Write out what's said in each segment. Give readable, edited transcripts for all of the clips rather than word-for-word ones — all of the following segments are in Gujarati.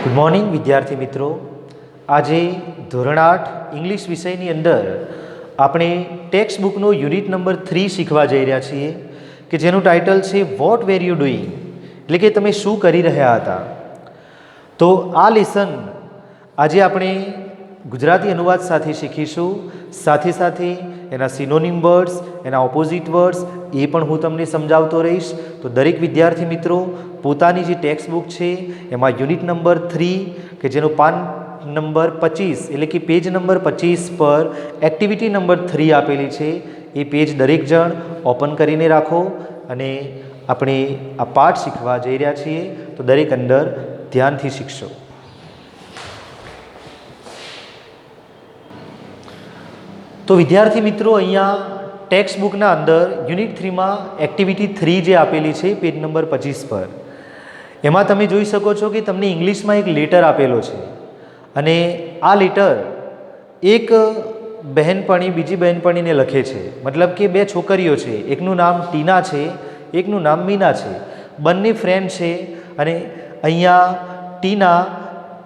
ગુડ મોર્નિંગ વિદ્યાર્થી મિત્રો, આજે ધોરણ 8 ઇંગ્લિશ વિષયની અંદર આપણે ટેક્સ્ટ બુકનો યુનિટ નંબર 3 શીખવા જઈ રહ્યા છીએ કે જેનું ટાઇટલ છે વોટ વેર યુ ડુઈંગ, એટલે કે તમે શું કરી રહ્યા હતા. તો આ લેસન આજે આપણે ગુજરાતી અનુવાદ સાથે શીખીશું. સાથે સાથે એના સિનોનિમ વર્ડ્સ, એના ઓપોઝિટ વર્ડ્સ એ પણ હું તમને સમજાવતો રહીશ. તો દરેક વિદ્યાર્થી મિત્રો પોતાની જે ટેક્સ્ટ બુક છે એમાં યુનિટ નંબર 3 કે જેનો પાન નંબર 25 એટલે કે પેજ નંબર 25 પર એક્ટિવિટી નંબર 3 આપેલી છે એ પેજ દરેક જણ ઓપન કરીને રાખો અને આપણે આ પાઠ શીખવા જઈ રહ્યા છીએ. તો દરેક અંદર ધ્યાનથી શીખશો. તો વિદ્યાર્થી મિત્રો, અહીંયા ટેક્સ્ટ બુકના અંદર યુનિટ 3માં એક્ટિવિટી 3 જે આપેલી છે પેજ નંબર 25 પર, એમાં તમે જોઈ શકો છો કે તમને ઇંગ્લિશમાં એક લેટર આપેલો છે અને આ લેટર એક બહેનપણી બીજી બહેનપણીને લખે છે. મતલબ કે બે છોકરીઓ છે, એકનું નામ ટીના છે, એકનું નામ મીના છે. બંને ફ્રેન્ડ છે અને અહીંયા ટીના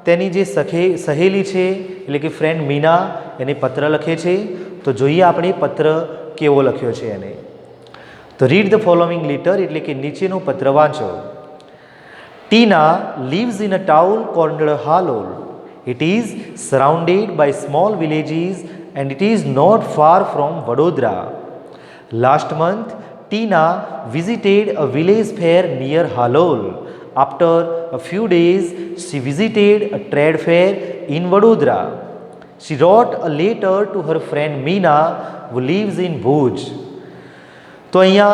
તેની જે સહેલી છે એટલે કે ફ્રેન્ડ મીના એને પત્ર લખે છે. તો જોઈએ આપણે પત્ર કેવો લખ્યો છે એને. તો રીડ ધ ફોલોઈંગ લેટર, એટલે કે નીચેનો પત્ર વાંચો. ટીના lives in a town called Halol. It is surrounded by small villages and it is not far from Vadodara. Last month, Tina visited a village fair near Halol. After a few days, she visited a trade fair in Vadodara. She wrote a letter to her friend Meena, who lives in Bhuj. તો અહીંયા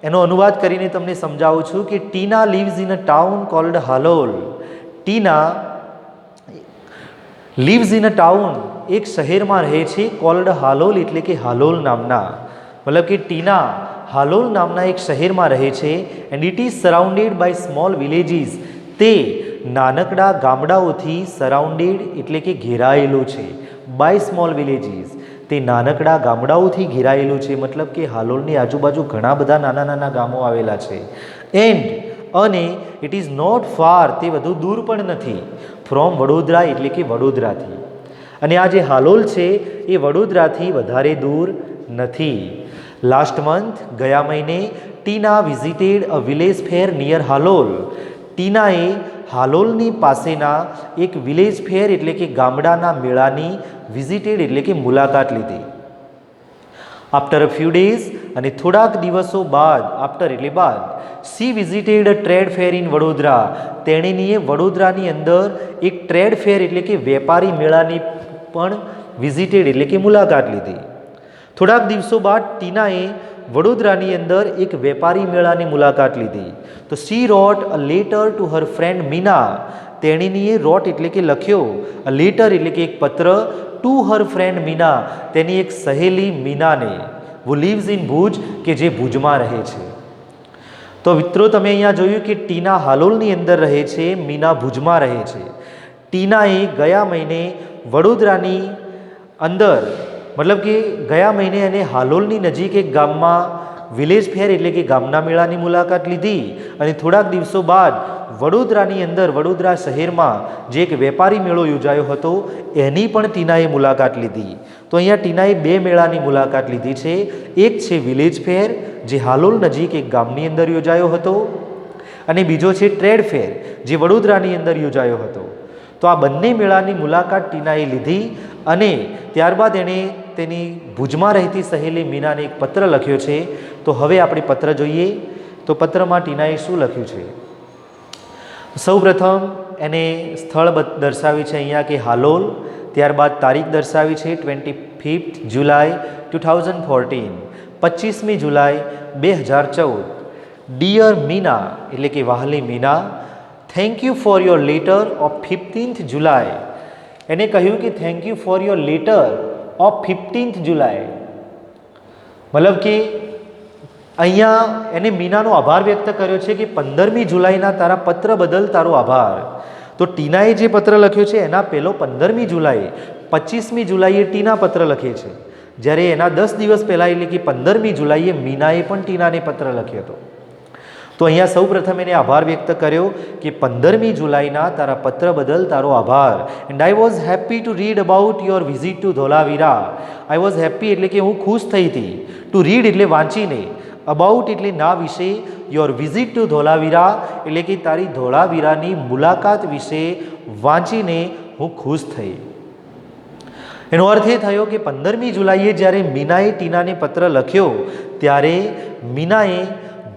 એનો અનુવાદ કરીને તમને સમજાવું છું કે ટીના lives in a town called Halol. Tina lives in a town, એક શહેરમાં રહે છે, called Halol એટલે કે હાલોલ નામના. મતલબ કે ટીના હાલોલ નામના એક શહેરમાં રહે છે. And it is surrounded by small villages, તે નાનકડા ગામડાઓથી સરાઉન્ડેડ એટલે કે ઘેરાયેલું છે. બાય સ્મોલ વિલેજીસ, તે નાનકડા ગામડાઓથી ઘેરાયેલું છે. મતલબ કે હાલોલની આજુબાજુ ઘણા બધા નાના નાના ગામો આવેલા છે. એન્ડ અને ઇટ ઇઝ નોટ ફાર, તે વધુ દૂર પણ નથી, ફ્રોમ વડોદરા એટલે કે વડોદરાથી. અને આ જે હાલોલ છે એ વડોદરાથી વધારે દૂર નથી. લાસ્ટ મંથ, ગયા મહિને, Tina visited a village fair near Halol. ટીનાએ હાલોલની પાસેના એક વિલેજ ફેર એટલે કે ગામડાના મેળાની વિઝિટેડ એટલે કે મુલાકાત લીધી. આફ્ટર અ ફ્યુ ડેઝ, અને થોડાક દિવસો બાદ, આફ્ટર એટલે બાદ, she visited a trade fair in Vadodara. તેણીએ વડોદરાની અંદર એક ટ્રેડ ફેર એટલે કે વેપારી મેળાની પણ વિઝિટેડ એટલે કે મુલાકાત લીધી. થોડાક દિવસો બાદ ટીનાએ વડોદરાની અંદર એક વેપારી મેળાની મુલાકાત લીધી. તો she wrote a letter to her friend Meena. તેણીએ રોટ એટલે કે લખ્યો, અ લેટર એટલે કે એક પત્ર, ટુ હર ફ્રેન્ડ મીના, તેની એક સહેલી મીનાને, who lives in ભુજ, કે જે ભુજમાં રહે છે. તો મિત્રો તમે અહીંયા જોયું કે ટીના હાલોલની અંદર રહે છે, મીના ભુજમાં રહે છે. ટીનાએ ગયા મહિને વડોદરાની અંદર, મતલબ કે ગયા મહિને એને હાલોલની નજીક એક ગામમાં વિલેજ ફેર એટલે કે ગામના મેળાની મુલાકાત લીધી. અને થોડાક દિવસો બાદ વડોદરાની અંદર, વડોદરા શહેરમાં જે એક વેપારી મેળો યોજાયો હતો એની પણ ટીનાએ મુલાકાત લીધી. તો અહીંયા ટીનાએ બે મેળાની મુલાકાત લીધી છે. એક છે વિલેજ ફેર, જે હાલોલ નજીક એક ગામની અંદર યોજાયો હતો, અને બીજો છે ટ્રેડ ફેર, જે વડોદરાની અંદર યોજાયો હતો. તો આ બંને મેળાની મુલાકાત ટીનાએ લીધી અને ત્યારબાદ એણે તેની ભુજમાં રહેતી સહેલી મીનાને એક પત્ર લખ્યો છે. તો હવે આપણે પત્ર જોઈએ. તો પત્રમાં ટીનાએ શું લખ્યું છે? સૌપ્રથમ એને સ્થળ દર્શાવી છે અહીંયા કે હાલોલ. ત્યારબાદ તારીખ દર્શાવી છે 25 જુલાઈ 2014, 25મી જુલાઈ 2014. ડિયર મીના એટલે કે વહાલી Meena, thank you for your letter of 15th July. એને કહ્યું કે thank you for your letter of 15th July. મતલબ કે અહીંયા એને મીનાનો આભાર વ્યક્ત કર્યો છે કે 15મી જુલાઈના તારા પત્ર બદલ તારો આભાર. તો ટીનાએ જે પત્ર લખ્યો છે એના પહેલો 15મી જુલાઈ, 25મી જુલાઈએ ટીના પત્ર લખે છે, જ્યારે એના 10 દિવસ પહેલાં એટલે કે 15મી જુલાઈએ મીનાએ પણ ટીનાને પત્ર લખ્યો હતો. તો તો અહીંયા સૌ પ્રથમ એને આભાર વ્યક્ત કર્યો કે 15મી જુલાઈના તારા પત્ર બદલ તારો આભાર. And I was happy to read about your visit to Dholavira. I was happy એટલે કે હું ખુશ થઈ હતી. ટુ રીડ એટલે વાંચીને, અબાઉટ એટલે ના વિશે, યોર વિઝિટ ટુ ધોલાવીરા એટલે કે તારી ધોળાવીરાની મુલાકાત વિશે વાંચીને હું ખુશ થઈ. એનો અર્થ એ થયો કે 15મી જુલાઈએ જ્યારે મીનાએ ટીનાને પત્ર લખ્યો ત્યારે મીનાએ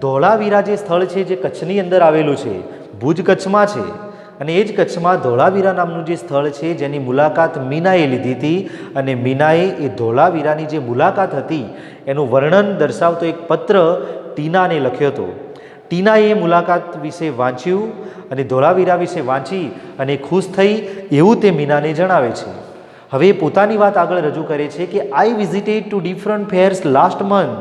ધોળાવીરા જે સ્થળ છે જે કચ્છની અંદર આવેલું છે, ભુજ કચ્છમાં છે, અને એ જ કચ્છમાં ધોળાવીરા નામનું જે સ્થળ છે જેની મુલાકાત મીનાએ લીધી હતી, અને મીનાએ એ ધોળાવીરાની જે મુલાકાત હતી એનું વર્ણન દર્શાવતો એક પત્ર ટીનાને લખ્યો હતો. ટીનાએ એ મુલાકાત વિશે વાંચ્યું અને ધોળાવીરા વિશે વાંચી અને ખુશ થઈ એવું તે મીનાને જણાવે છે. હવે પોતાની વાત આગળ રજૂ કરે છે કે I visited two different fairs last month.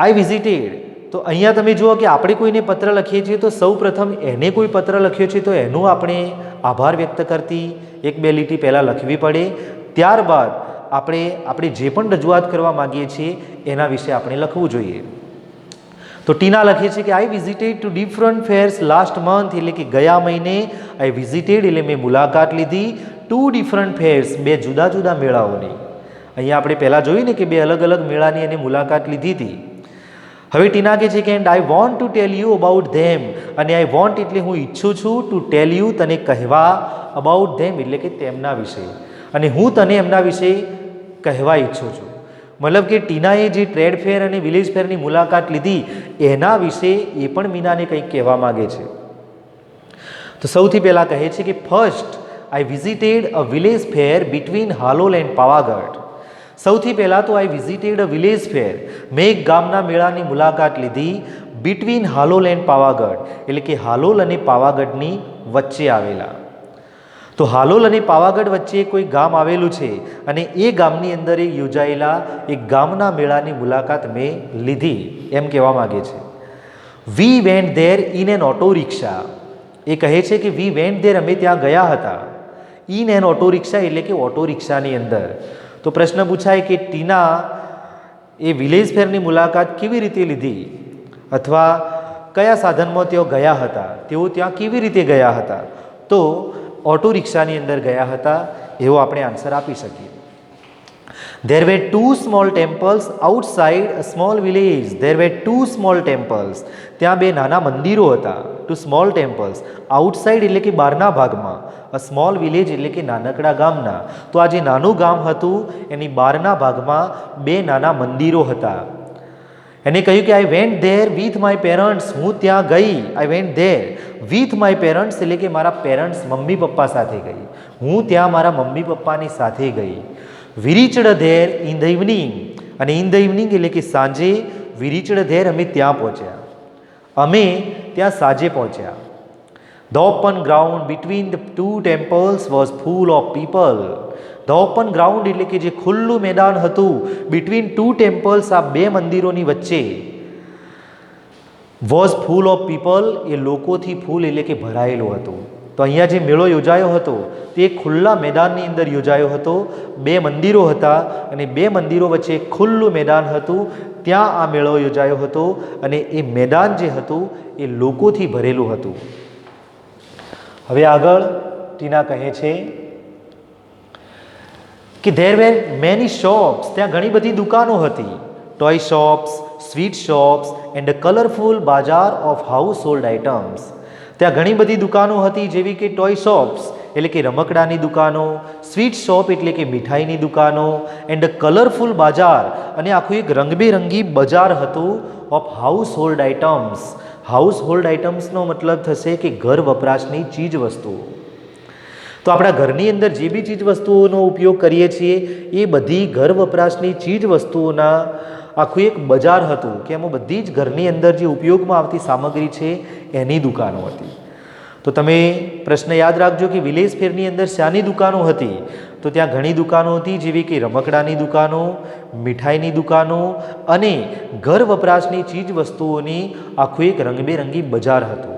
I visited, તો અહીંયા તમે જુઓ કે આપણે કોઈને પત્ર લખીએ છીએ તો સૌ પ્રથમ એને કોઈ પત્ર લખ્યો છે તો એનો આપણે આભાર વ્યક્ત કરતી એક બે લીટી પહેલાં લખવી પડે. ત્યારબાદ આપણે જે પણ રજૂઆત કરવા માગીએ છીએ એના વિશે આપણે લખવું જોઈએ. તો ટીના લખે છે કે I visited two different fairs last month, એટલે કે ગયા મહિને આઈ વિઝિટેડ એટલે મેં મુલાકાત લીધી ટુ ડિફરન્ટ ફેર્સ, બે જુદા જુદા મેળાઓની. અહીંયા આપણે પહેલાં જોયું ને કે બે અલગ અલગ મેળાની એને મુલાકાત લીધી હતી. હવે ટીના કહે છે કે and I want to tell you about ધેમ, અને આઈ વોન્ટ એટલે હું ઈચ્છું છું, ટુ ટેલ યુ તને કહેવા, અબાઉટ ધેમ એટલે કે તેમના વિશે, અને હું તને એમના વિશે કહેવા ઈચ્છું છું. મતલબ કે ટીનાએ જે ટ્રેડ ફેર અને વિલેજ ફેરની મુલાકાત લીધી એના વિશે એ પણ મીનાને કંઈક કહેવા માગે છે. તો સૌથી પહેલાં કહે છે કે first I visited a village fair between Halol and Pavagadh. સૌથી પહેલાં તો આઈ વિઝિટેડ અ વિલેજ ફેર, મેં એક ગામના મેળાની મુલાકાત લીધી બિટવીન હાલોલ એન્ડ પાવાગઢ, એટલે કે હાલોલ અને પાવાગઢની વચ્ચે આવેલા. તો હાલોલ અને પાવાગઢ વચ્ચે કોઈ ગામ આવેલું છે અને એ ગામની અંદર યોજાયેલા એક ગામના મેળાની મુલાકાત મેં લીધી એમ કહેવા માગે છે. We went there in an auto rickshaw. એ કહે છે કે વી વેન્ટ ધેર, અમે ત્યાં ગયા હતા. ઇન એન ઓટો રિક્ષા એટલે કે ઓટો રિક્ષાની અંદર. તો પ્રશ્ન પૂછાય કે ટીના એ વિલેજ ફેરની મુલાકાત કેવી રીતે લીધી, અથવા કયા સાધનમાં તેઓ ગયા હતા, તેઓ ત્યાં કેવી રીતે ગયા હતા? તો ઓટો રિક્ષાની અંદર ગયા હતા એવો આપણે આન્સર આપી શકીએ. There were two small temples outside a small village. There were two small temples. ત્યાં બે નાના મંદિરો હતા. Two small temples. Outside એટલે કે બહારના ભાગમાં. A small village એટલે કે નાનકડા ગામના. તો આ જે નાનું ગામ હતું એની બહારના ભાગમાં બે નાના મંદિરો હતા. એને કહ્યું કે I went there with my parents. હું ત્યાં ગઈ. I went there with my parents એટલે કે મારા પેરેન્ટ્સ મમ્મી પપ્પા સાથે ગઈ. હું ત્યાં મારા મમ્મી પપ્પાની સાથે ગઈ. We reached there in the evening, અને ઇન ધ ઇવનિંગ એટલે કે સાંજે. વી રીચડ ધેર અમે ત્યાં પહોંચ્યા. અમે ત્યાં સાંજે પહોંચ્યા. The open ground between the two temples was full of people. The open ground એટલે કે જે ખુલ્લું મેદાન હતું બિટવીન ટુ ટેમ્પલ્સ, આ બે મંદિરોની વચ્ચે, વોઝ ફૂલ ઓફ પીપલ એ લોકોથી ફૂલ એટલે કે ભરાયેલું હતું. તો અહીંયા જે મેળો યોજાયો હતો તે ખુલ્લા મેદાનની અંદર યોજાયો હતો. બે મંદિરો હતા અને બે મંદિરો વચ્ચે ખુલ્લું મેદાન હતું. ત્યાં આ મેળો યોજાયો હતો અને એ મેદાન જે હતું એ લોકોથી ભરેલું હતું. હવે આગળ ટીના કહે છે કે ધેર વેર મેની શોપ્સ. ત્યાં ઘણી બધી દુકાનો હતી. Toy shops, sweet shops and colourful બાજાર ઓફ હાઉસ હોલ્ડ આઇટમ્સ. ત્યાં ઘણી બધી દુકાનો હતી જેવી કે ટોય શોપ્સ એટલે કે રમકડાની દુકાનો, સ્વીટ શોપ એટલે કે મીઠાઈની દુકાનો, એન્ડ કલરફુલ બાજાર અને આખું એક રંગબેરંગી બજાર હતું of household items. Household આઇટમ્સનો મતલબ થશે કે ઘર વપરાશની ચીજ વસ્તુઓ. તો આપણા ઘરની અંદર જે બી ચીજ વસ્તુઓનો ઉપયોગ કરીએ છીએ એ બધી ઘર વપરાશની ચીજ વસ્તુઓના આખું એક બજાર હતું કે એમાં બધી જ ઘરની અંદર જે ઉપયોગમાં આવતી સામગ્રી છે એની દુકાનો હતી. તો તમે પ્રશ્ન યાદ રાખજો કે વિલેજ ફેરની અંદર શાની દુકાનો હતી? તો ત્યાં ઘણી દુકાનો હતી જેવી કે રમકડાની દુકાનો, મીઠાઈની દુકાનો અને ઘર વપરાશની ચીજ વસ્તુઓની આખું એક રંગબેરંગી બજાર હતું.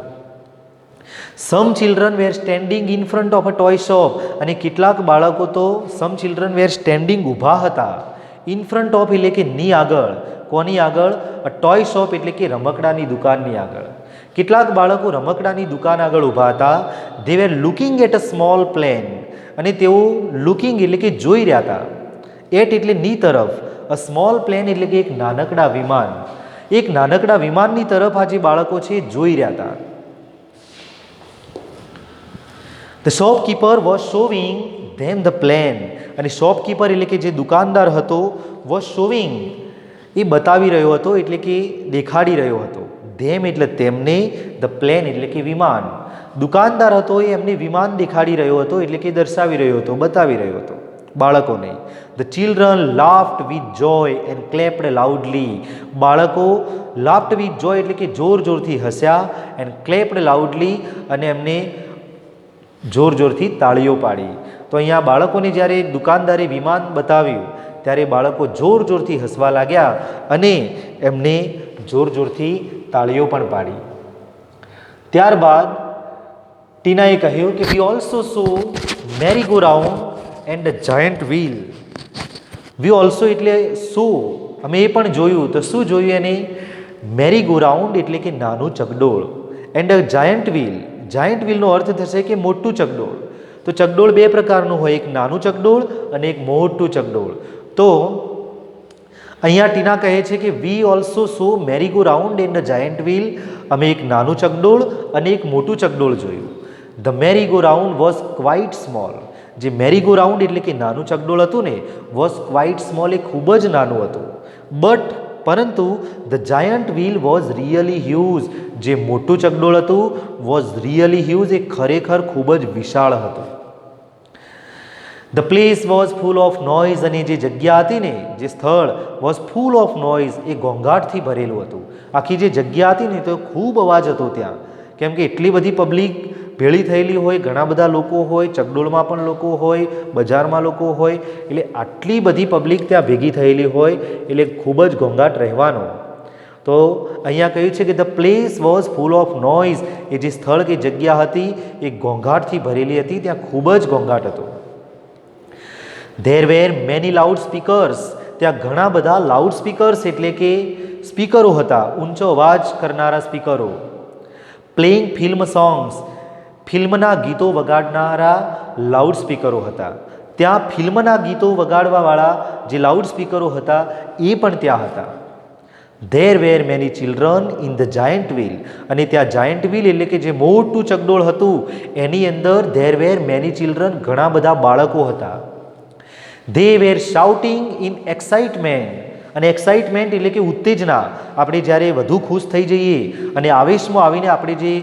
Some children were standing in front of a toy shop. અને કેટલાક બાળકો તો સમ ચિલ્ડ્રન વેર સ્ટેન્ડિંગ ઊભા હતા ઇન ફ્રન્ટ ઓફ એટલે કે ની આગળ, કોની આગળ? અ ટોય શોપ એટલે કે રમકડાની દુકાનની આગળ. કેટલાક બાળકો રમકડાની દુકાન આગળ ઊભા હતા. They were looking at a small plane, અને તેઓ લુકિંગ એટલે કે જોઈ રહ્યા હતા. એટ એટલે ની તરફ, અ સ્મોલ પ્લેન એટલે કે એક નાનકડા વિમાન. એક નાનકડા વિમાનની તરફ આ જે બાળકો છે જોઈ રહ્યા હતા. The shopkeeper was showing them the plane, અને શોપકીપર એટલે કે જે દુકાનદાર હતો, વોઝ શોવિંગ એ બતાવી રહ્યો હતો એટલે કે દેખાડી રહ્યો હતો. ધેમ એટલે તેમને, ધ પ્લેન એટલે કે વિમાન. દુકાનદાર હતો એ એમને વિમાન દેખાડી રહ્યો હતો એટલે કે દર્શાવી રહ્યો હતો, બતાવી રહ્યો હતો બાળકોને. The children laughed with Joy and ક્લેપ્ડ loudly. બાળકો લાફ્ડ વિથ જોય એટલે કે જોર જોરથી હસ્યા, એન્ડ ક્લેપ્ડ લાઉડલી અને એમને જોર જોરથી તાળીઓ પાડી. તો અહીંયા બાળકોને જ્યારે દુકાનદારે વિમાન બતાવ્યું ત્યારે બાળકો જોર જોરથી હસવા લાગ્યા અને એમને જોર જોરથી તાળીઓ પણ પાડી. ત્યારબાદ ટીનાએ કહ્યું કે we also saw merry go round and a giant wheel. We also એટલે સો, અમે એ પણ જોયું. તો શું જોયું એને? મેરી ગો રાઉન્ડ એટલે કે નાનું ચકડોળ, and a giant wheel. Giant વ્હીલનો અર્થ થશે કે મોટું ચકડોળ. તો ચકડોળ બે પ્રકારનું હોય, એક નાનું ચકડોળ અને એક મોટું ચકડોળ. તો અહીંયા ટીના કહે છે કે we also saw merry go round and a giant wheel. અમે એક નાનું ચકડોળ અને એક મોટું ચકડોળ જોયું. The merry go round was quite small. જે મેરી ગો રાઉન્ડ એટલે કે નાનું ચકડોળ હતું ને, વોઝ ક્વાઇટ સ્મોલ, એ ખૂબ જ નાનું હતું. બટ પરંતુ the giant wheel was really huge. જે મોટું ચકડોળ હતું વોઝ રિયલી હ્યુજ, એ ખરેખર ખૂબ જ વિશાળ હતું. The place was full of noise. અને જે જગ્યા હતી ને, જે સ્થળ, વોઝ ફૂલ ઓફ નોઇઝ, એ ઘોંઘાટથી ભરેલું હતું. આખી જે જગ્યા હતી ને તો ખૂબ અવાજ હતો ત્યાં, કેમ કે એટલી બધી પબ્લિક ભેળી થયેલી હોય, ઘણા બધા લોકો હોય, ચકડોળમાં પણ લોકો હોય, બજારમાં લોકો હોય, એટલે આટલી બધી પબ્લિક ત્યાં ભેગી થયેલી હોય એટલે ખૂબ જ ઘોંઘાટ રહેવાનો. તો અહીંયા કહ્યું છે કે the place was full of noise. એ જે સ્થળ કે જગ્યા હતી એ ઘોંઘાટથી ભરેલી હતી, ત્યાં ખૂબ જ ઘોંઘાટ હતો. There were many loud speakers. ત્યાં ઘણા બધા લાઉડ સ્પીકર્સ એટલે કે સ્પીકરો હતા, ઊંચો અવાજ કરનારા સ્પીકરો. Playing film songs. ફિલ્મના ગીતો વગાડનારા લાઉડ સ્પીકરો હતા. ત્યાં ફિલ્મના ગીતો વગાડવાવાળા જે લાઉડ સ્પીકરો હતા એ પણ ત્યાં હતા. There were many children in the giant wheel. અને ત્યાં જાયન્ટ વ્હીલ એટલે કે જે મોટું ચકડોળ હતું એની અંદર ધેર વેર મેની ચિલ્ડ્રન, ઘણા બધા બાળકો હતા. They were shouting in excitement. અને એક્સાઇટમેન્ટ એટલે કે ઉત્તેજના. આપણે જ્યારે વધુ ખુશ થઈ જઈએ અને આવેશમાં આવીને આપણે જે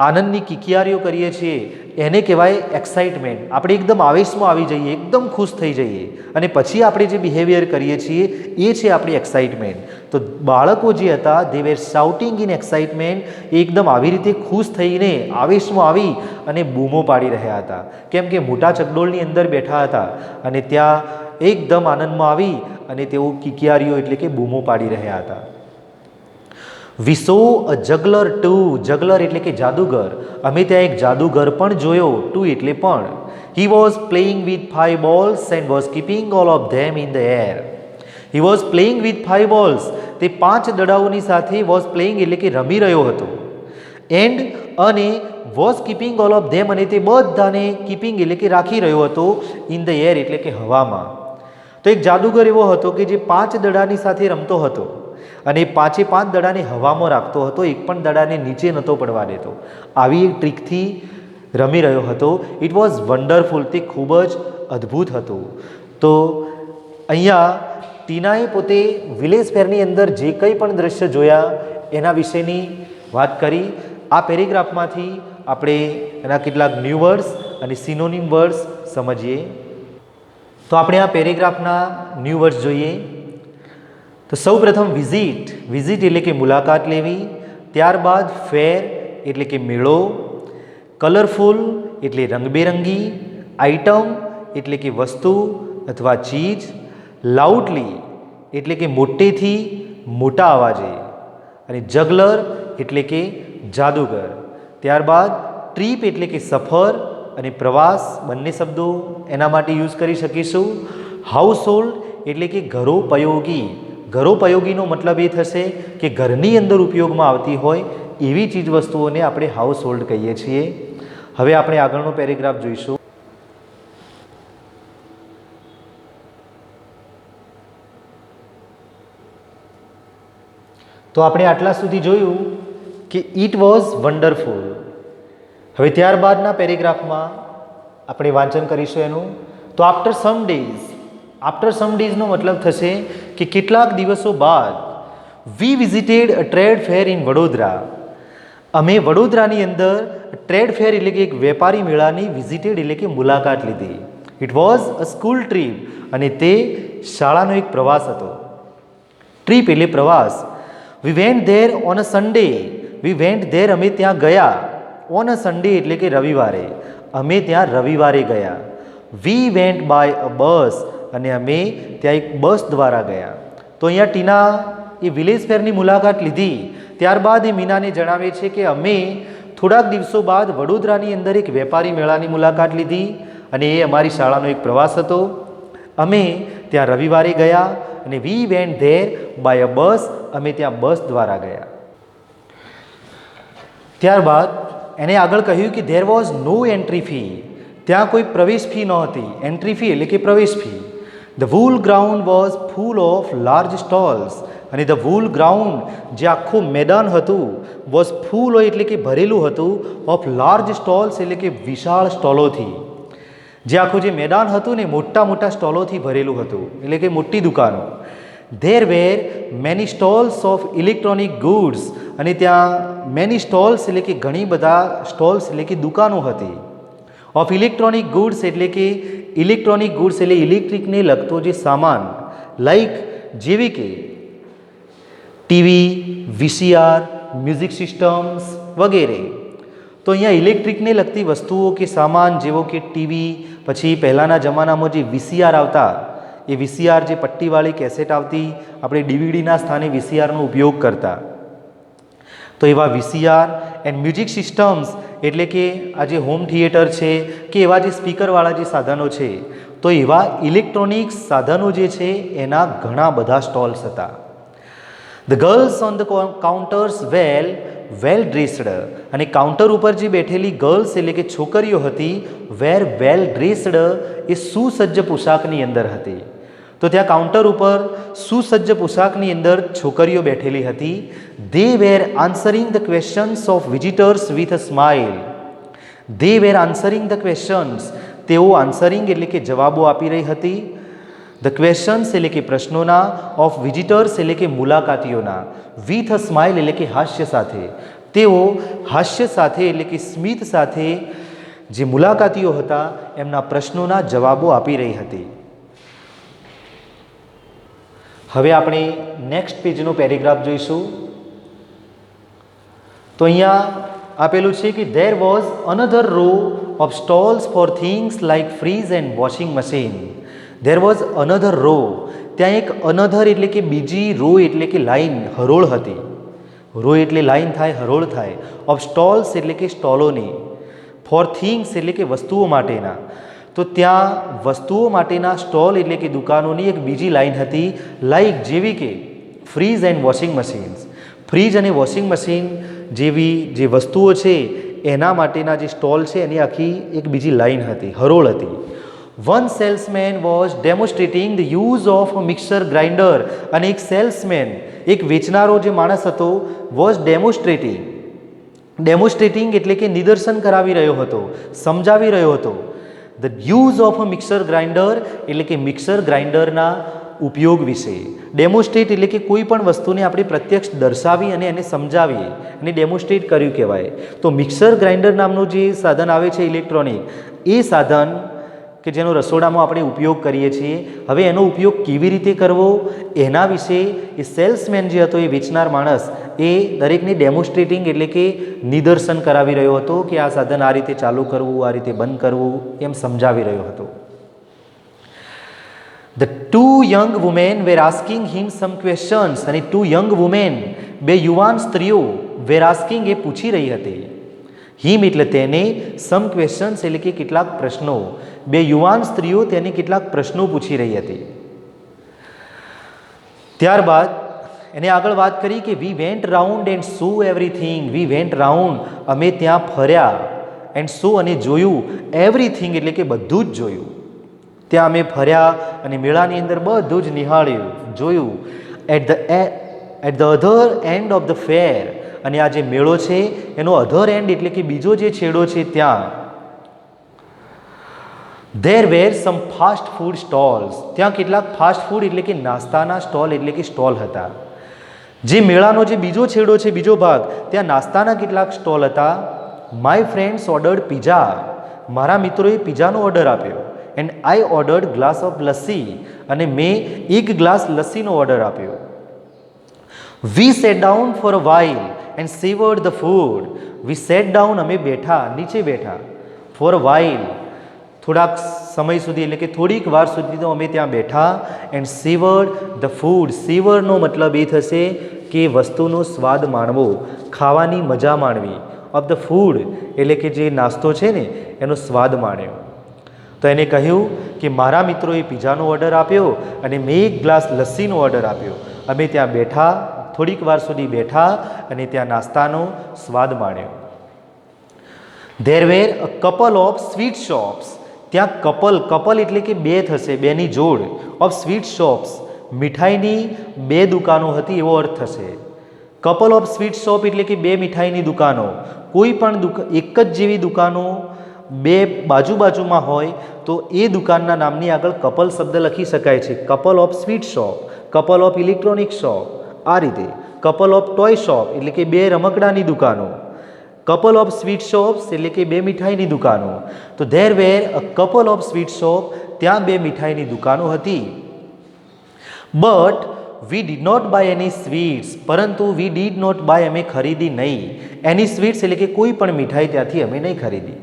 આનંદની કિકિયારીઓ કરીએ છીએ એને કહેવાય એક્સાઇટમેન્ટ. આપણે એકદમ આવેશમાં આવી જઈએ, એકદમ ખુશ થઈ જઈએ અને પછી આપણે જે બિહેવિયર કરીએ છીએ એ છે આપણી એક્સાઇટમેન્ટ. તો બાળકો જે હતા they wear shouting in excitement, એકદમ આવી રીતે ખુશ થઈને આવેશમાં આવી અને બૂમો પાડી રહ્યા હતા, કેમ કે મોટા ચકડોળની અંદર બેઠા હતા અને ત્યાં એકદમ આનંદમાં આવી અને તેઓ કિકિયારીઓ એટલે કે બૂમો પાડી રહ્યા હતા. વી સો અ જગલર ટુ. જગલર એટલે કે જાદુગર. અમે ત્યાં એક જાદુગર પણ જોયો. ટુ એટલે પણ. He was playing with 5 balls and was keeping all of them in the air. He was playing with 5 balls. તે 5 દડાઓની સાથે વોઝ પ્લેઇંગ એટલે કે રમી રહ્યો હતો. એન્ડ અને was keeping all of them, અને તે બધાને કીપિંગ એટલે કે રાખી રહ્યો હતો ઇન ધ એર એટલે કે હવામાં. તો એક જાદુગર એવો હતો કે જે 5 દડાની સાથે રમતો હતો અને 5 દડાને હવામાં રાખતો હતો, એક પણ દડાને નીચે નહોતો પડવા દેતો. આવી એક ટ્રીકથી રમી રહ્યો હતો. It was wonderful. તે ખૂબ જ અદ્ભુત હતું. તો અહીંયા ટીનાએ પોતે વિલેજ ફેરની અંદર જે કંઈ પણ દ્રશ્ય જોયા એના વિશેની વાત કરી. આ પેરેગ્રાફમાંથી આપણે એના કેટલાક ન્યૂ વર્ડ્સ અને સિનોનિમ વર્ડ્સ સમજીએ. તો આપણે આ પેરેગ્રાફના ન્યૂ વર્ડ્સ જોઈએ. તો સૌ પ્રથમ વિઝિટ. વિઝિટ એટલે કે મુલાકાત લેવી. ત્યારબાદ ફેર એટલે કે મેળો. કલરફુલ એટલે રંગબેરંગી. આઇટમ એટલે કે વસ્તુ અથવા ચીજ. લાઉડલી એટલે કે મોટેથી, મોટા અવાજે. અને જગલર એટલે કે જાદુગર. ત્યારબાદ ટ્રીપ એટલે કે સફર અને પ્રવાસ, બંને શબ્દો એના માટે યુઝ કરી શકીશું. હાઉસહોલ્ડ એટલે કે ઘરોપયોગી. ઘરોપયોગીનો મતલબ એ થશે કે ઘરની અંદર ઉપયોગમાં આવતી હોય એવી ચીજ વસ્તુઓને આપણે હાઉસ હોલ્ડ કહીએ છીએ. હવે આપણે આગળનો પેરેગ્રાફ જોઈશું. તો આપણે આટલા સુધી જોયું કે ઇટ વોઝ વન્ડરફુલ. હવે ત્યારબાદના પેરેગ્રાફમાં આપણે વાંચન કરીશું એનું. તો આફ્ટર સમ ડેઝનો મતલબ થશે કે કેટલાક દિવસો બાદ વી visited a trade fair in Vadodara. અમે વડોદરાની અંદર ટ્રેડ ફેર એટલે કે એક વેપારી મેળાની વિઝિટેડ એટલે કે મુલાકાત લીધી. It was a school trip અને તે શાળાનો એક પ્રવાસ હતો. ટ્રીપ એટલે પ્રવાસ. વી went there on a Sunday. V went there અમે ત્યાં ગયા. ઓન અ સન્ડે એટલે કે રવિવારે. અમે ત્યાં રવિવારે ગયા. વી વેન્ટ બાય અ બસ અને અમે ત્યાં એક બસ દ્વારા ગયા. તો અહીંયા ટીના એ વિલેજ ફેરની મુલાકાત લીધી. ત્યારબાદ એ મીનાને જણાવે છે કે અમે થોડાક દિવસો બાદ વડોદરાની અંદર એક વેપારી મેળાની મુલાકાત લીધી અને એ અમારી શાળાનો એક પ્રવાસ હતો. અમે ત્યાં રવિવારે ગયા અને વી વેન્ટ ધેર બાય અ બસ. અમે ત્યાં બસ દ્વારા ગયા. ત્યારબાદ એને આગળ કહ્યું કે there was no entry fee. ત્યાં કોઈ પ્રવેશ ફી નહોતી. એન્ટ્રી ફી એટલે કે પ્રવેશ fee. The wool ground was full of large stalls. અને ધ વૂલ ગ્રાઉન્ડ જે આખું મેદાન હતું વોઝ ફૂલ હોય એટલે કે ભરેલું હતું ઓફ લાર્જ સ્ટોલ્સ એટલે કે વિશાળ સ્ટોલોથી. જે આખું જે મેદાન હતું ને મોટા મોટા સ્ટોલોથી ભરેલું હતું એટલે કે મોટી દુકાનો. There were many stalls of electronic goods. અને ત્યાં મેની સ્ટોલ્સ એટલે કે ઘણી બધા સ્ટોલ્સ એટલે કે દુકાનો હતી. ઓફ ઇલેક્ટ્રોનિક ગુડ્સ એટલે કે ઇલેક્ટ્રોનિક ગુડ્સ એટલે ઇલેક્ટ્રિકને લગતો જે સામાન લાઈક જેવી કે ટીવી, વીસીઆર, મ્યુઝિક સિસ્ટમ્સ વગેરે. તો અહીંયા ઇલેક્ટ્રિકને લગતી વસ્તુઓ કે સામાન જેવો કે ટીવી, પછી પહેલાંના જમાનામાં જે વીસીઆર આવતા એ વીસીઆર જે પટ્ટીવાળી કેસેટ આવતી, આપણે ડીવીડીના સ્થાને વીસીઆરનો ઉપયોગ કરતા. તો એવા વીસીઆર એન્ડ મ્યુઝિક સિસ્ટમ્સ એટલે કે આ જે હોમ થિયેટર છે કે એવા જે સ્પીકરવાળા જે સાધનો છે તો એવા ઇલેક્ટ્રોનિક્સ સાધનો જે છે એના ઘણા બધા સ્ટોલ્સ હતા. The girls on the counters well dressed. અને કાઉન્ટર ઉપર જે બેઠેલી ગર્લ્સ એટલે કે છોકરીઓ હતી વેર વેલ ડ્રેસ્ડ એ સુસજ્જ પોશાકની અંદર હતી. તો ત્યાં કાઉન્ટર ઉપર સુસજ્જ પોશાકની અંદર છોકરીઓ બેઠેલી હતી. They were answering the questions of visitors with a smile. They were answering the questions. તેઓ આન્સરિંગ એટલે કે જવાબો આપી રહી હતી. ધ ક્વેશ્ચન્સ એટલે કે પ્રશ્નોના, ઓફ વિઝિટર્સ એટલે કે મુલાકાતીઓના, વિથ અ સ્માઇલ એટલે કે હાસ્ય સાથે. તેઓ હાસ્ય સાથે એટલે કે સ્મિત સાથે જે મુલાકાતીઓ હતા એમના પ્રશ્નોના જવાબો આપી રહી હતી. હવે આપણે નેક્સ્ટ પેજનો પેરેગ્રાફ જોઈશું. તો અહીંયા આપેલું છે કે there was another row of stalls for things like fridge and washing machine. There was another row. ત્યાં એક અનધર એટલે કે બીજી રો એટલે કે લાઈન, હરોળ હતી. રો એટલે લાઈન થાય, હરોળ થાય. ઓફ સ્ટોલ્સ એટલે કે સ્ટોલોની. ફોર થિંગ્સ એટલે કે વસ્તુઓ માટેના. તો ત્યાં વસ્તુઓ માટેના સ્ટોલ એટલે કે દુકાનોની એક બીજી લાઈન હતી લાઈક જેવી કે fridge and washing machines. Fridge અને વોશિંગ મશીન જેવી જે વસ્તુઓ છે એના માટેના જે સ્ટોલ છે એની આખી એક બીજી લાઈન હતી, હરોળ હતી. One salesman was ડેમોન્સ્ટ્રેટિંગ the use of mixer grinder. અને એક સેલ્સમેન, એક વેચનારો જે માણસ હતો વોઝ ડેમોન્સ્ટ્રેટિંગ એટલે કે નિદર્શન કરાવી રહ્યો હતો, સમજાવી રહ્યો હતો. The use of a mixer grinder એટલે કે મિક્સર ગ્રાઇન્ડરના ઉપયોગ વિશે. ડેમોન્સ્ટ્રેટ એટલે કે કોઈ પણ વસ્તુને આપણે પ્રત્યક્ષ દર્શાવી અને એને સમજાવીએ અને ડેમોન્સ્ટ્રેટ કર્યું કહેવાય. તો મિક્સર ગ્રાઇન્ડર નામનું જે સાધન આવે છે ઇલેક્ટ્રોનિક, એ સાધન કે જેનો રસોડામાં આપણે ઉપયોગ કરીએ છીએ, હવે એનો ઉપયોગ કેવી રીતે કરવો એના વિશે એ સેલ્સમેન જે હતો, એ વેચનાર માણસ, એ દરેકને ડેમોન્સ્ટ્રેટિંગ એટલે કે નિદર્શન કરાવી રહ્યો હતો કે આ સાધન આ રીતે ચાલુ કરવું, આ રીતે બંધ કરવું, એમ સમજાવી રહ્યો હતો. The two young women were asking him some questions. અને two young women, બે યુવાન સ્ત્રીઓ, were asking એ પૂછી રહી હતી. હિમ એટલે તેને, સમ ક્વેશ્ચન્સ એટલે કે કેટલાક પ્રશ્નો. બે યુવાન સ્ત્રીઓ તેને કેટલાક પ્રશ્નો પૂછી રહી હતી. ત્યારબાદ એને આગળ વાત કરી કે વી વેન્ટ રાઉન્ડ એન્ડ સુ એવરીથિંગ. વી વેન્ટ રાઉન્ડ, અમે ત્યાં ફર્યા, એન્ડ સુ અને જોયું, એવરીથિંગ એટલે કે બધું જ જોયું. ત્યાં અમે ફર્યા અને મેળાની અંદર બધું જ નિહાળ્યું, જોયું. At the other end of the fair, અને આ જે મેળો છે એનો અધર એન્ડ એટલે કે બીજો જે છેડો છે ત્યાં there were some fast food stalls, ત્યાં કેટલાક ફાસ્ટ ફૂડ એટલે કે નાસ્તાના સ્ટોલ એટલે કે સ્ટોલ હતા. જે મેળાનો જે બીજો છેડો છે, બીજો ભાગ, ત્યાં નાસ્તાના કેટલાક સ્ટોલ હતા. માય ફ્રેન્ડ્સ ઓર્ડર્ડ પિઝા, મારા મિત્રોએ પિઝાનો ઓર્ડર આપ્યો. And I ordered glass of lassi, અને મેં એક ગ્લાસ લસ્સીનો ઓર્ડર આપ્યો. We sat down for a while and savoured the food. We sat down, અમે બેઠા, નીચે બેઠા. ફોર અ વાઇલ, થોડાક સમય સુધી એટલે કે થોડીક વાર સુધી તો અમે ત્યાં બેઠા. એન્ડ સેવર્ડ ધ ફૂડ, સેવરનો મતલબ એ થશે કે વસ્તુનો સ્વાદ માણવો, ખાવાની મજા માણવી. ઓફ ધ ફૂડ એટલે કે જે નાસ્તો છે ને એનો સ્વાદ માણ્યો. તો એને કહ્યું કે મારા મિત્રોએ પિઝાનો ઓર્ડર આપ્યો અને મેં એક ગ્લાસ લસ્સીનો ઓર્ડર આપ્યો. અમે ત્યાં બેઠા, થોડીક વાર સુધી બેઠા અને ત્યાં નાસ્તાનો સ્વાદ માણ્યો. There were a couple of sweet shops, ત્યાં કપલ એટલે કે બે થશે, બેની જોડ. ઓફ સ્વીટ શોપ્સ, મીઠાઈની બે દુકાનો હતી એવો અર્થ થશે. કપલ ઓફ સ્વીટ શોપ એટલે કે બે મીઠાઈની દુકાનો. કોઈ પણ એક જ જેવી દુકાનો બે બાજુમાં હોય તો એ દુકાનના નામની આગળ કપલ શબ્દ લખી શકાય છે. Couple of sweet shop, couple of electronic shop, આ રીતે. કપલ ઓફ ટોય શોપ એટલે કે બે રમકડાની દુકાનો. કપલ ઓફ સ્વીટ શોપ્સ એટલે કે બે મીઠાઈની દુકાનો. તો there were a couple of sweet shop, ત્યાં બે મીઠાઈની દુકાનો હતી. But we did not buy any sweets, પરંતુ વી ડીડ નોટ બાય, અમે ખરીદી નહીં. એની સ્વીટ્સ એટલે કે કોઈ પણ મીઠાઈ ત્યાંથી અમે નહીં ખરીદી.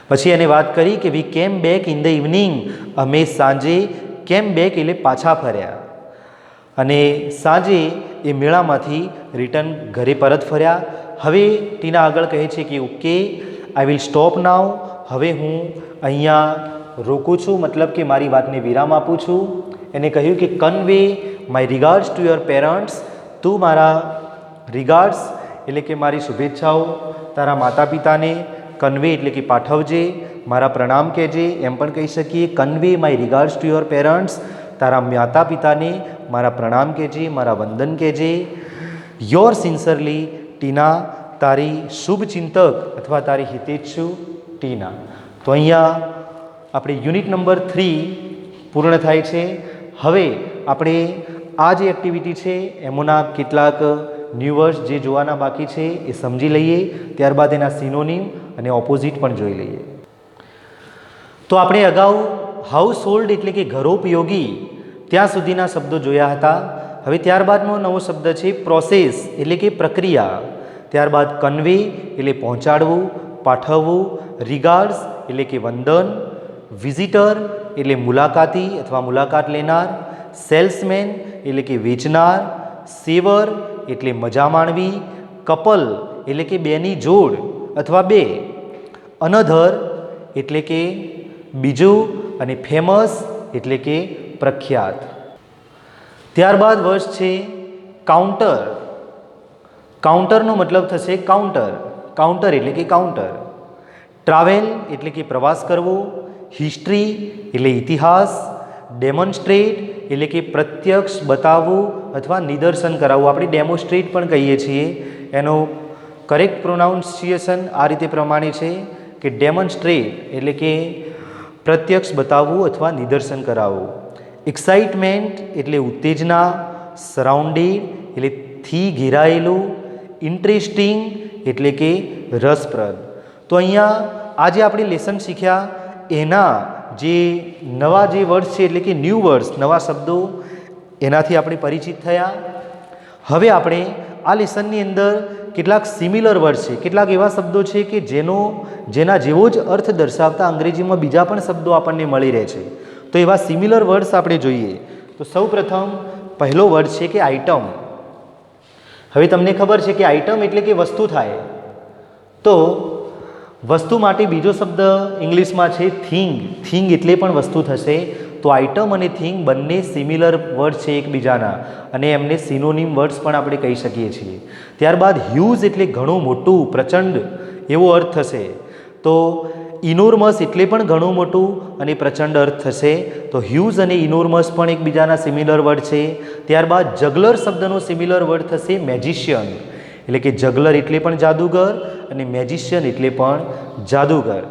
પછી એને વાત કરી કે વી કેમ બેક ઇન ધ ઇવનિંગ, અમે સાંજે, કેમ બેક એટલે પાછા ફર્યા, અને સાંજે એ મેળામાંથી રિટર્ન ઘરે પરત ફર્યા. હવે ટીના આગળ કહે છે કે ઓકે આઈ વિલ સ્ટોપ નાવ, હવે હું અહીંયા રોકું છું, મતલબ કે મારી વાતને વિરામ આપું છું. એને કહ્યું કે convey my regards to your parents, તું મારા રિગાર્ડ્સ એટલે કે મારી શુભેચ્છાઓ તારા માતા પિતાને, કન્વે એટલે કે પાઠવજે, મારા પ્રણામ કહેજે, એમ પણ કહી શકીએ. Convey my regards to your parents, તારા માતા પિતાને મારા પ્રણામ કહેજે, મારા વંદન કહેજે. યોર સિન્સરલી ટીના, તારી શુભચિંતક અથવા તારી હિતેચ્છુ ટીના. તો અહીંયા આપણે યુનિટ નંબર 3 પૂર્ણ થાય છે. હવે આપણે આ જે એક્ટિવિટી છે એમાંના કેટલાક ન્યૂ વર્ડ્સ જે જોવાના બાકી છે એ સમજી લઈએ, ત્યારબાદ એના સિનોનિમ અને ઓપોઝિટ પણ જોઈ લઈએ. તો આપણે અગાઉ હાઉસ હોલ્ડ એટલે કે ઘરોપયોગી ત્યાં સુધીના શબ્દો જોયા હતા. હવે ત્યારબાદનો નવો શબ્દ છે પ્રોસેસ એટલે કે પ્રક્રિયા. ત્યારબાદ કન્વે એટલે પહોંચાડવું, પાઠવવું. રિગાર્ડ્સ એટલે કે વંદન. વિઝિટર એટલે મુલાકાતી અથવા મુલાકાત લેનાર. સેલ્સમેન એટલે કે વેચનાર. સેવર એટલે મજા માણવી. કપલ એટલે કે બેની જોડ અથવા બે. અનધર એટલે કે બીજું, અને ફેમસ એટલે કે પ્રખ્યાત. ત્યારબાદ વર્ડ છે કાઉન્ટર. કાઉન્ટરનો મતલબ થશે કાઉન્ટર. કાઉન્ટર એટલે કે કાઉન્ટર. ટ્રાવેલ એટલે કે પ્રવાસ કરવો. હિસ્ટ્રી એટલે ઇતિહાસ. ડેમોન્સ્ટ્રેટ એટલે કે પ્રત્યક્ષ બતાવવું અથવા નિદર્શન કરાવવું. આપણે ડેમોન્સ્ટ્રેટ પણ કહીએ છીએ. એનો કરેક્ટ પ્રોનાઉન્સિએશન આ રીતે પ્રમાણે છે કે ડેમોન્સ્ટ્રેટ એટલે કે પ્રત્યક્ષ બતાવવું અથવા નિદર્શન કરાવવું. એક્સાઇટમેન્ટ એટલે ઉત્તેજના. સરાઉન્ડેડ એટલે થી ઘેરાયેલું. ઇન્ટરેસ્ટિંગ એટલે કે રસપ્રદ. તો અહીંયા આજે આપણે લેસન શીખ્યા એના જે નવા જે વર્ડ્સ છે એટલે કે ન્યૂ વર્ડ્સ, નવા શબ્દો, એનાથી આપણે પરિચિત થયા. હવે આપણે આ લેસનની અંદર કેટલાક સિમિલર વર્ડ છે, કેટલાક એવા શબ્દો છે કે જેના જેવો જ અર્થ દર્શાવતા અંગ્રેજીમાં બીજા પણ શબ્દો આપણને મળી રહે છે. તો એવા સિમિલર વર્ડ્સ આપણે જોઈએ. તો સૌ પ્રથમ પહેલો વર્ડ છે કે આઇટમ. હવે તમને ખબર છે કે આઇટમ એટલે કે વસ્તુ થાય. તો વસ્તુ માટે બીજો શબ્દ ઇંગ્લિશમાં છે થિંગ. થિંગ એટલે પણ વસ્તુ થશે. તો આઇટમ અને થિંગ બંને સિમિલર વર્ડ છે એકબીજાના અને એમને સિનોનિમ વર્ડ્સ પણ આપણે કહી શકીએ છીએ. ત્યારબાદ હ્યુઝ એટલે ઘણું મોટું, પ્રચંડ એવો અર્થ થશે. તો ઇનોર્મસ એટલે પણ ઘણું મોટું અને પ્રચંડ અર્થ થશે. તો હ્યુઝ અને ઇનોર્મસ પણ એકબીજાના સિમિલર વર્ડ છે. ત્યારબાદ જગલર શબ્દનો સિમિલર વર્ડ થશે મેજિશિયન, એટલે કે જગલર એટલે પણ જાદુગર અને મેજિશિયન એટલે પણ જાદુગર.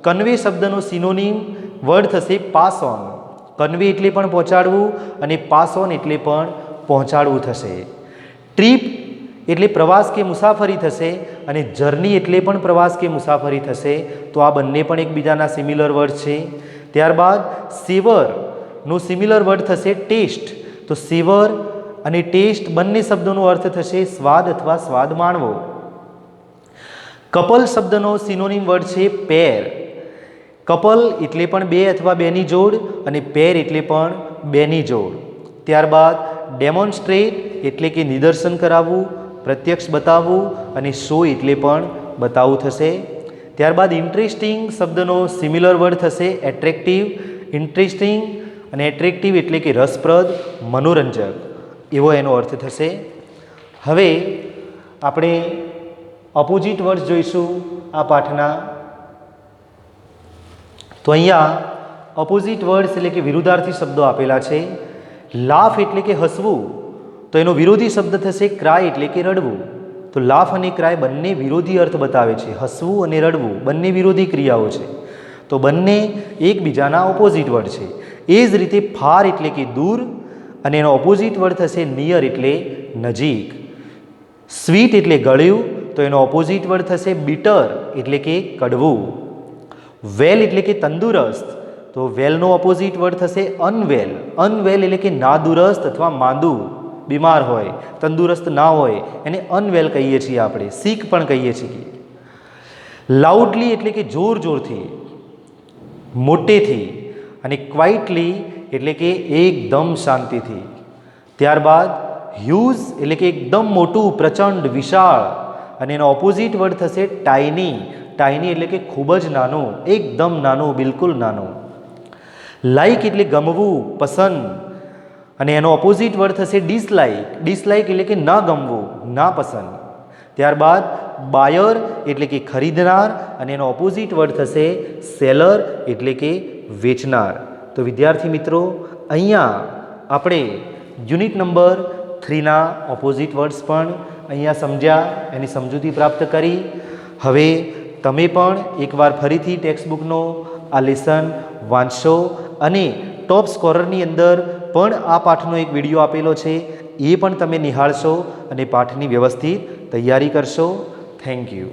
કન્વે શબ્દનો સિનોનિમ વર્ડ થશે પાસ ઓન. કન્વે એટલે પણ પહોંચાડવું અને પાસ ઓન એટલે પણ પહોંચાડવું થશે. ટ્રીપ એટલે પ્રવાસ કે મુસાફરી થશે અને જર્ની એટલે પણ પ્રવાસ કે મુસાફરી થશે. તો આ બંને પણ એકબીજાના સિમિલર વર્ડ છે. ત્યારબાદ સેવરનો સિમિલર વર્ડ થશે ટેસ્ટ. તો સેવર અને ટેસ્ટ બંને શબ્દોનો અર્થ થશે સ્વાદ અથવા સ્વાદ માણવો. કપલ શબ્દનો સિનોનિમ વર્ડ છે પેર. કપલ એટલે પણ બે અથવા બેની જોડ અને પેર એટલે પણ બેની જોડ. ત્યારબાદ ડેમોન્સ્ટ્રેટ એટલે કે નિદર્શન કરાવવું, પ્રત્યક્ષ બતાવવું અને શો એટલે પણ બતાવવું થશે. ત્યારબાદ ઇન્ટરેસ્ટિંગ શબ્દનો સિમિલર વર્ડ થશે એટ્રેક્ટિવ. ઇન્ટરેસ્ટિંગ અને એટ્રેક્ટિવ એટલે કે રસપ્રદ, મનોરંજક એવો એનો અર્થ થશે. હવે આપણે ઓપોઝિટ વર્ડ્સ જોઈશું આ પાઠના. તો અહીંયા ઓપોઝિટ વર્ડ્સ એટલે કે વિરુદ્ધાર્થી શબ્દો આપેલા છે. લાફ એટલે કે હસવું, તો એનો વિરોધી શબ્દ થશે ક્રાય એટલે કે રડવું. તો લાફ અને ક્રાય બંને વિરોધી અર્થ બતાવે છે. હસવું અને રડવું બંને વિરોધી ક્રિયાઓ છે. તો બંને એકબીજાના ઓપોઝિટ વર્ડ છે. એ જ રીતે ફાર એટલે કે દૂર અને એનો ઓપોઝિટ વર્ડ થશે નિયર એટલે નજીક. સ્વીટ એટલે ગળ્યું, તો એનો ઓપોઝિટ વર્ડ થશે બીટર એટલે કે કડવું. વેલ એટલે કે તંદુરસ્ત, તો વેલનો ઓપોઝિટ વર્ડ થશે અનવેલ. અનવેલ એટલે કે નાદુરસ્ત અથવા માંદું, બીમાર હોય, તંદુરસ્ત ના હોય એને અનવેલ કહીએ છીએ આપણે, સિક પણ કહીએ છીએ. લાઉડલી એટલે કે જોર જોરથી, મોટેથી અને ક્વાઇટલી એટલે કે એકદમ શાંતિથી. ત્યારબાદ હ્યુઝ એટલે કે એકદમ મોટું, પ્રચંડ, વિશાળ અને એનો ઓપોઝિટ વર્ડ થશે ટાઇની. ટાઇની એટલે કે ખૂબ જ નાનું, એકદમ નાનું, બિલકુલ નાનું. લાઇક એટલે ગમવું, પસંદ અને એનો ઓપોઝિટ વર્ડ થશે ડિસલાઇક. ડિસલાઇક એટલે કે ના ગમવું, ના પસંદ. ત્યારબાદ બાયર એટલે કે ખરીદનાર અને એનો ઓપોઝિટ વર્ડ થશે સેલર એટલે કે વેચનાર. તો વિદ્યાર્થી મિત્રો, અહીંયા આપણે યુનિટ નંબર 3ના ઓપોઝિટ વર્ડ્સ પણ અહીંયા સમજ્યા, એની સમજૂતી પ્રાપ્ત કરી. હવે તમે પણ એકવાર ફરીથી ટેક્સ્ટબુકનો આ લેસન વાંચશો અને ટોપ સ્કોરરની અંદર પણ આ પાઠનો એક વિડીયો આપેલો છે, એ પણ તમે નિહાળશો અને પાઠની વ્યવસ્થિત તૈયારી કરશો. Thank you.